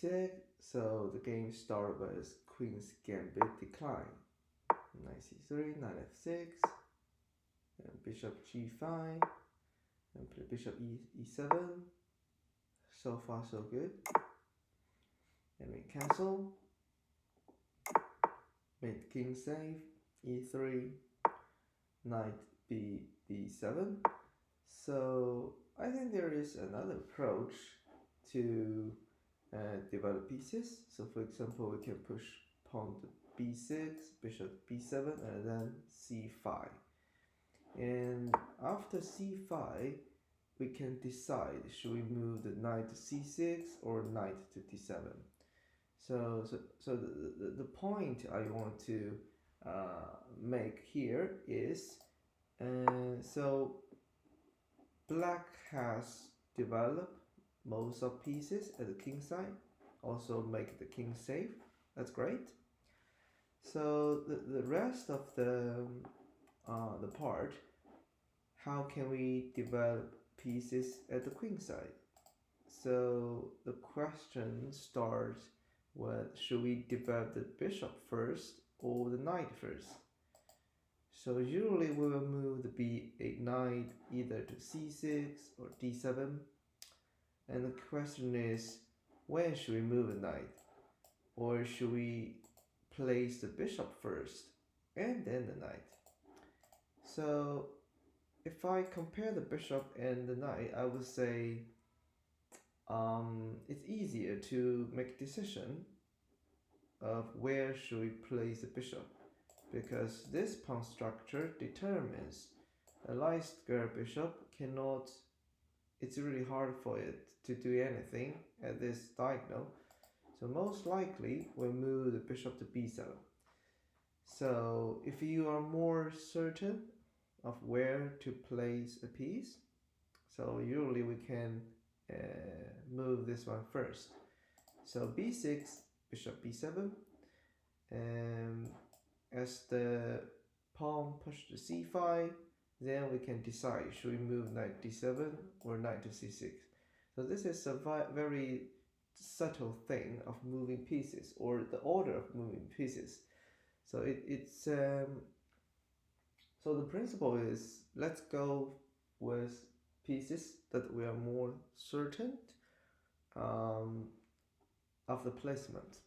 c6, so the game started with queen's gambit decline. Knight c3, knight f6, and bishop g5, and play bishop e7. So far so good. And we cancel. Made king save, e3, knight b7. So I think there is another approach to develop pieces. So for example, we can push pawn to b6, bishop b7, and then c5. And after c5, we can decide, should we move the knight to c6 or knight to d7. So the point I want to make here is, so black has developed most of pieces at the king side, also make the king safe. That's great. So the rest of the part, how can we develop pieces at the queen side? So the question starts with, should we develop the bishop first or the knight first? So usually we will move the b8 knight either to c6 or d7. And the question is, when should we move the knight? Or should we place the bishop first and then the knight? So if I compare the bishop and the knight, I would say it's easier to make a decision of where should we place the bishop, because this pawn structure determines a light square bishop cannot, it's really hard for it to do anything at this diagonal. So most likely we'll move the bishop to b7. So if you are more certain of where to place a piece, so usually we can move this one first. So b6, bishop b7, and as the pawn pushes to c5, then we can decide, should we move knight d7 or knight to c6. So this is a very subtle thing of moving pieces, or the order of moving pieces. So so the principle is, let's go with pieces that we are more certain of the placement.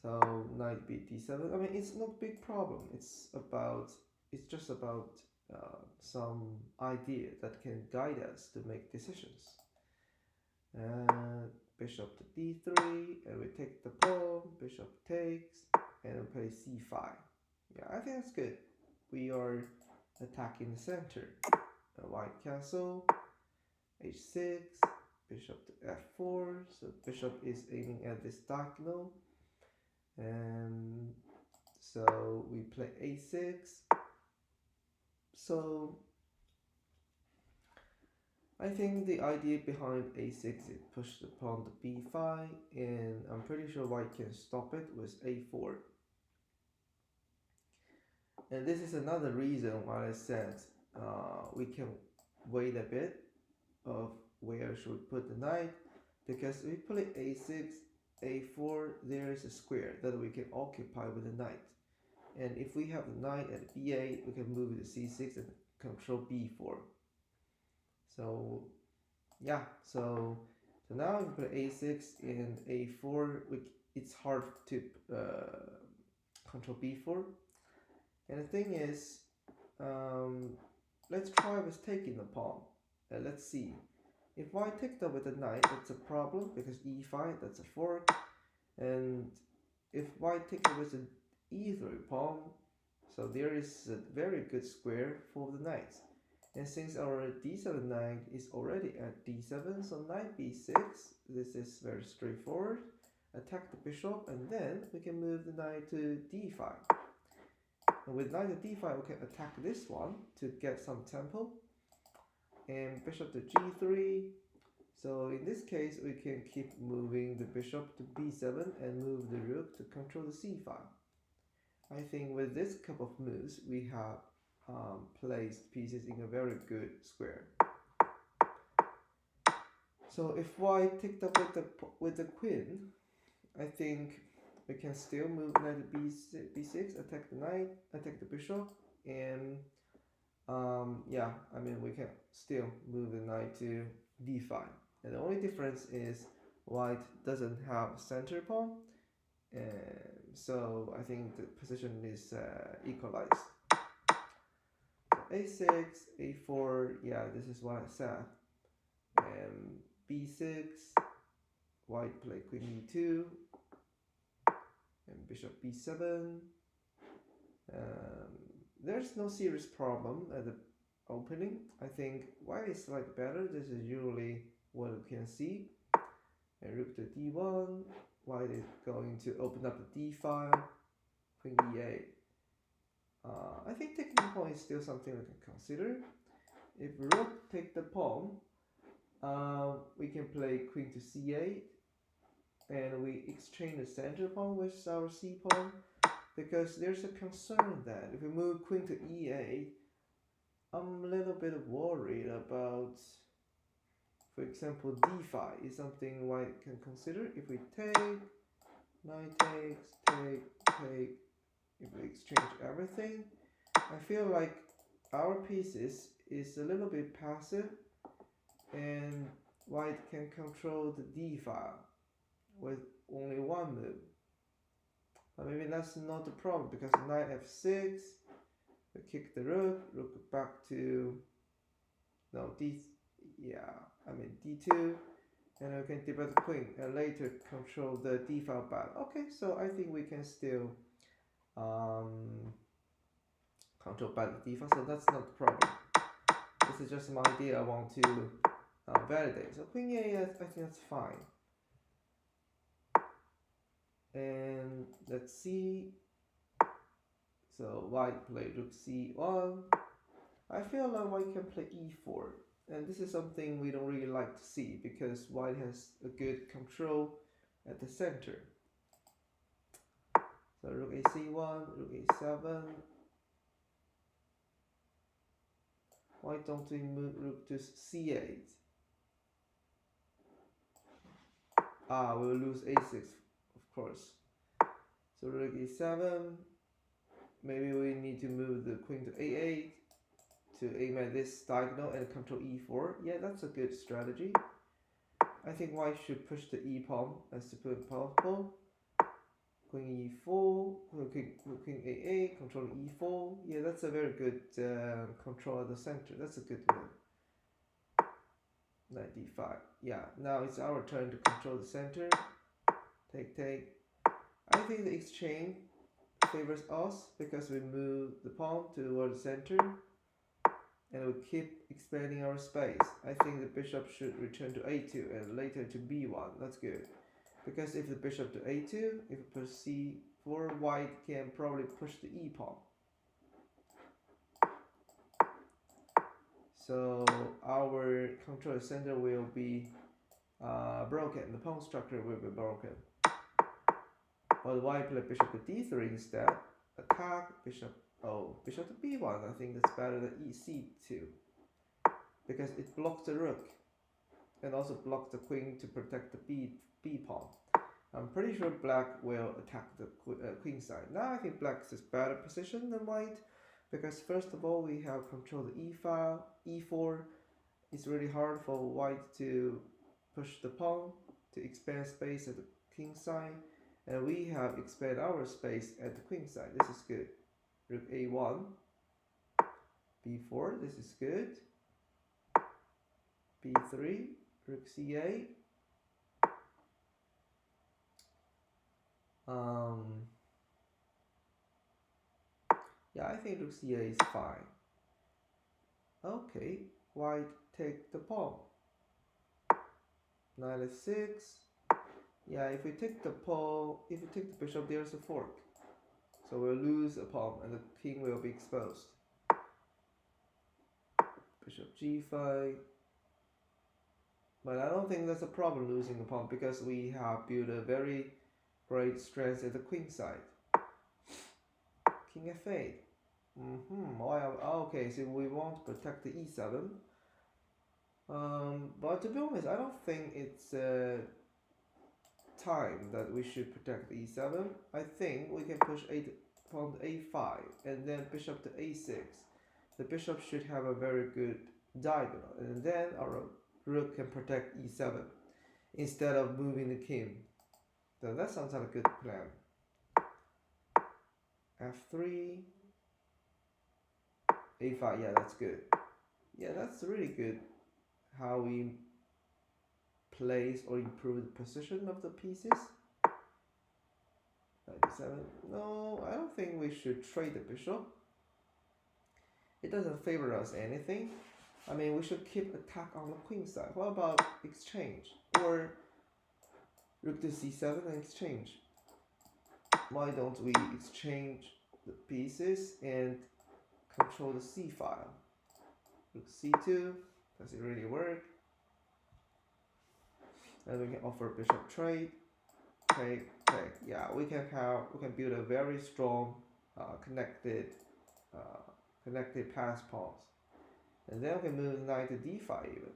So knight b d7. I mean, it's not a big problem. It's just about some idea that can guide us to make decisions. Bishop to d3, and we take the pawn. Bishop takes, and we play c5. Yeah, I think that's good. We are attacking the center. White castle, h6, bishop to f4. So bishop is aiming at this diagonal. And so we play a6. So I think the idea behind a6 is push the pawn to b5, and I'm pretty sure white can stop it with a4. And this is another reason why I said we can wait a bit of where should we put the knight, because if we play a6, a4, there is a square that we can occupy with the knight. And if we have the knight at b8, we can move it to c6 and control b4. So yeah, so now if we play a6 and a4, it's hard to control b4. And the thing is, let's try with taking the pawn. Let's see. If white takes up with the knight, that's a problem, because e5, that's a fork. And if white takes up with the e3 pawn, so there is a very good square for the knights. And since our d7 knight is already at d7, so knight b6, this is very straightforward. Attack the bishop, and then we can move the knight to d5. And with knight to d5, we can attack this one to get some tempo. And bishop to g3. So in this case, we can keep moving the bishop to b7 and move the rook to control the c5. I think with this couple of moves, we have placed pieces in a very good square. So if white take up with the queen, I think we can still move knight to b6, attack the knight, attack the bishop, and yeah, I mean we can still move the knight to d5. And the only difference is white doesn't have center pawn, and so I think the position is equalized. So a6, a4, yeah, this is what I said. And b6, white play queen e2, and bishop b7. Um, there's no serious problem at the opening. I think white is slightly better. This is usually what we can see. And rook to d1. White is going to open up the d file. Queen e8. I think taking the pawn is still something we can consider. If rook take the pawn, we can play queen to c8, and we exchange the center pawn with our c pawn, because there's a concern that if we move queen to e8, I'm a little bit worried about, for example, d5 is something white can consider. If we take, knight takes, take, if we exchange everything, I feel like our pieces is a little bit passive, and white can control the d file with only one move. But maybe that's not the problem, because knight f6, we kick the rook back to, no, d2, and we can debug the queen and later control the d file back. Okay, so I think we can still control back the d file, so that's not the problem. This is just my idea I want to validate. So queen e8, I think that's fine. And let's see. So white played rook c1. I feel like white can play e4, and this is something we don't really like to see, because white has a good control at the center. So rook ac1, rook a7. Why don't we move rook to c8? We'll lose a6, of course. So rook e7. Maybe we need to move the queen to a8 to aim at this diagonal and control e4. Yeah, that's a good strategy. I think white should push the e pawn as soon as possible. Queen e4, queen a8, controlling e4. Yeah, that's a very good control of the center. That's a good move. Knight d5. Yeah, now it's our turn to control the center. Take. I think the exchange favors us, because we move the pawn toward the center, and we keep expanding our space. I think the bishop should return to a2 and later to b1. That's good, because if the bishop to a2, if we push c4, white can probably push the e pawn. So our control center will be broken. The pawn structure will be broken. But white play bishop to d3 instead. Attack bishop. Bishop to b1. I think that's better than ec2, because it blocks the rook and also blocks the queen to protect the b pawn. I'm pretty sure black will attack the queen side. Now I think black's is better position than white, because first of all we have control the e file, e4. It's really hard for white to push the pawn to expand space at the king side, and we have expanded our space at the queen side. This is good. Rook a1, b4. This is good. b3, rook c8. Yeah, I think rook c8 is fine. Okay, white take the pawn. Knight f6. Yeah, if we take the pawn, if we take the bishop, there's a fork. So we'll lose a pawn and the king will be exposed. Bishop g5. But I don't think that's a problem losing a pawn, because we have built a very great strength at the queen side. King f8. Okay, so we want to protect the e7. But to be honest, I don't think it's time that we should protect e7. I think we can push pawn to a5 and then bishop to a6. The bishop should have a very good diagonal, and then our rook can protect e7 instead of moving the king. So that sounds like a good plan. f3, a5, yeah, that's good. Yeah, that's really good how we place or improve the position of the pieces. 97. No, I don't think we should trade the bishop. It doesn't favor us anything. I mean, we should keep attack on the queen side. What about exchange? Or rook to c7 and exchange? Why don't we exchange the pieces and control the c file? Rook c2, does it really work? And we can offer bishop trade. Okay, yeah, we can build a very strong connected pass pawns, and then we can move knight to d5 even.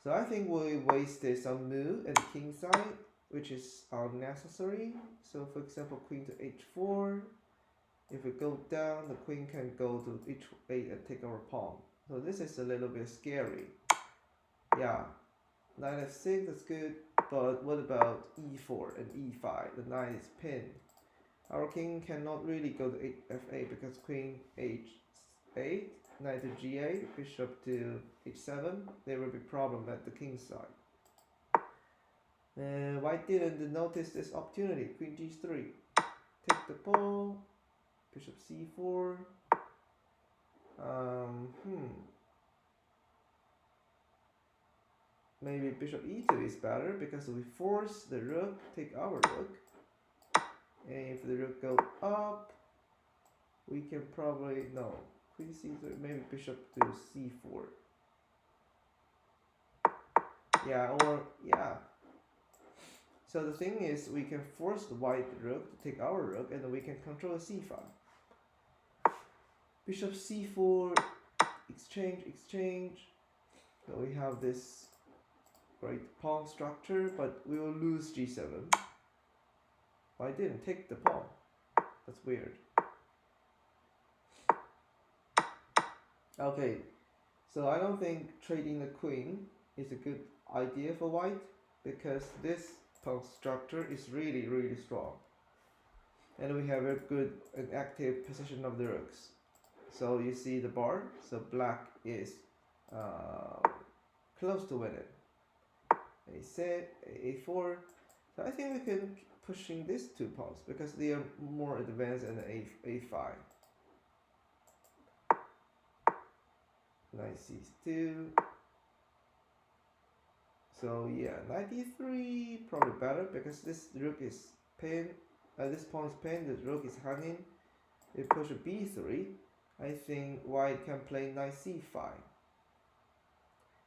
So I think we wasted some move at the king side, which is unnecessary. So for example, queen to h4. If we go down, the queen can go to h8 and take our pawn. So this is a little bit scary. Yeah, knight f6, that's good. But what about e4 and e5? The knight is pinned. Our king cannot really go to f8 because queen h8, knight to g8, bishop to h7. There will be problem at the king side. White didn't notice this opportunity. Queen g3, take the pawn, bishop c4. Maybe bishop e2 is better because we force the rook, take our rook. And if the rook goes up, we can probably, no, queen c3, maybe bishop to c4. Yeah, or, yeah. So the thing is, we can force the white rook to take our rook, and then we can control the c5. Bishop c4, exchange. So we have this great pawn structure, but we will lose g7. I didn't take the pawn. That's weird. Okay, so I don't think trading the queen is a good idea for white because this pawn structure is really, really strong. And we have a good and active position of the rooks. So you see the bar, so black is close to winning. a6, a4. So I think we can pushing these two pawns because they are more advanced than a5. Knight c2. So yeah, knight d3 probably better because this rook is pinned. This pawn is pinned. The rook is hanging. We push a b3. I think white can play knight c5,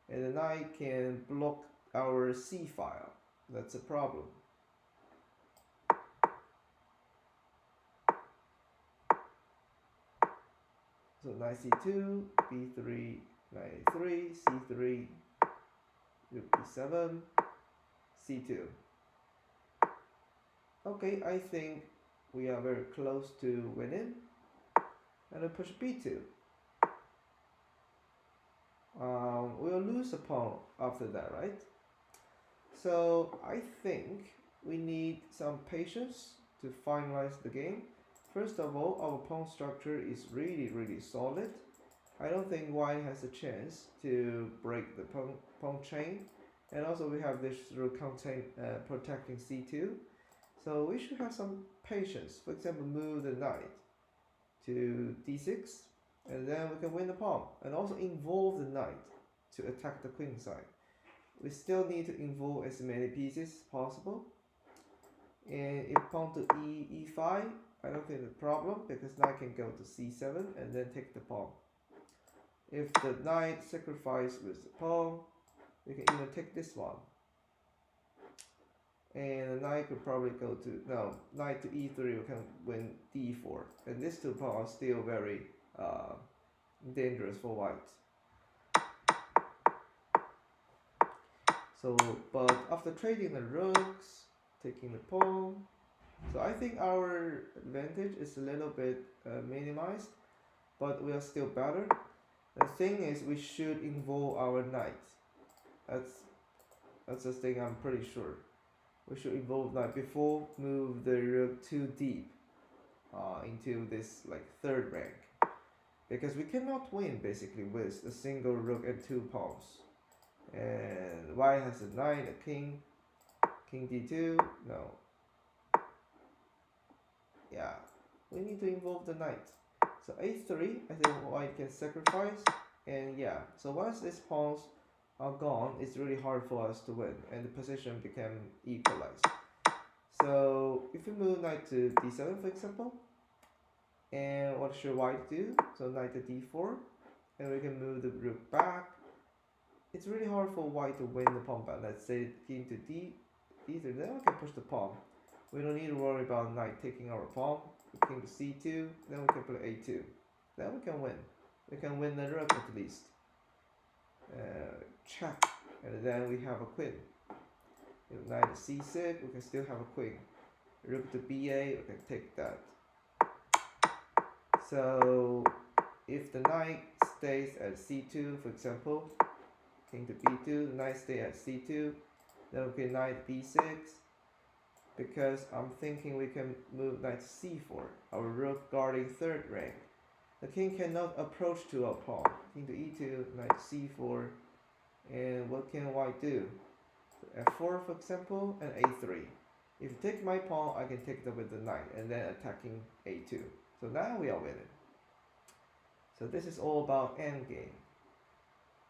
and the knight can block our c file. That's a problem. So knight c2, b3, knight a3, c3, rook b7, c2. Okay, I think we are very close to winning. And I push b2. We'll lose a pawn after that, right? So I think we need some patience to finalize the game. First of all, our pawn structure is really, really solid. I don't think white has a chance to break the pawn chain. And also we have this rook contain protecting c2. So we should have some patience. For example, move the knight to d6, and then we can win the pawn. And also involve the knight to attack the queen side. We still need to involve as many pieces as possible. And if pawn to e5, I don't think the problem because knight can go to c7 and then take the pawn. If the knight sacrifices with the pawn, we can even take this one. And the knight could probably go to, no, knight to e3, we can win d4. And these two pawns are still very dangerous for white. So, but after trading the rooks, taking the pawn, so I think our advantage is a little bit minimized, but we are still better. The thing is, we should involve our knight. That's the thing I'm pretty sure. We should involve knight before move the rook too deep into this like third rank, because we cannot win basically with a single rook and two pawns. And white has a knight, a king, king d2. No, yeah, we need to involve the knight. So a3, I think white can sacrifice, and yeah, so once these pawns are gone, it's really hard for us to win, and the position became equalized. So if we move knight to d7, for example, and what should white do? So knight to d4, and we can move the rook back. It's really hard for white to win the pawn back. Let's say king to d3, then we can push the pawn. We don't need to worry about knight taking our pawn. King to c2, then we can play a2. Then we can win. We can win the rook at least. Check, and then we have a queen. If knight to c6, we can still have a queen. Rook to b8, we can take that. So if the knight stays at c2, for example, king to b2, the knight stays at c2, then we can knight b6, because I'm thinking we can move knight to c4, our rook guarding third rank. The king cannot approach to our pawn. King to e2, knight to c4, and what can white do? So f4, for example, and a3. If you take my pawn, I can take them with the knight, and then attacking a2. So now we are winning. So this is all about endgame.